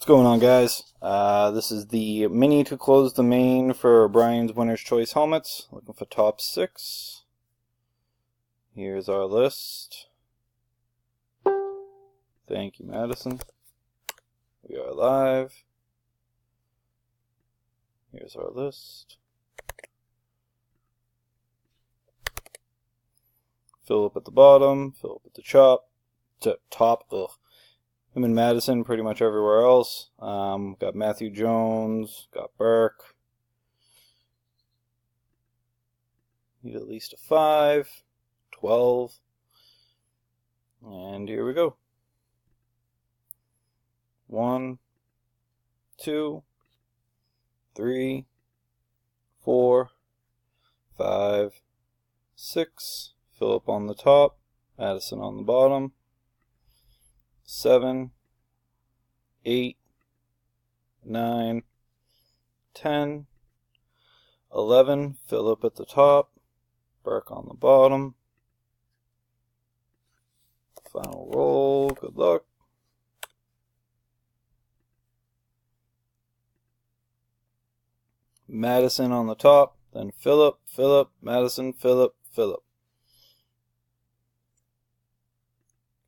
What's going on, guys? This is the mini to close the main for Brian's Winner's Choice helmets. Looking for top 6. Here's our list. Thank you, Madison. We are live. Here's our list. Philip at the bottom, Philip at the top. Ugh. Him and Madison pretty much everywhere else. Got Matthew Jones, got Burke. Need at least a 5, 12. And here we go. 1, 2, 3, 4, 5, 6. Philip on the top, Madison on the bottom. 7, 8, 9, 10, 11, Philip at the top, Burke on the bottom. Final roll, good luck. Madison on the top, then Philip, Madison, Philip.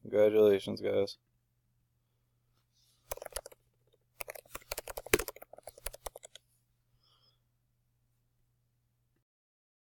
Congratulations, guys.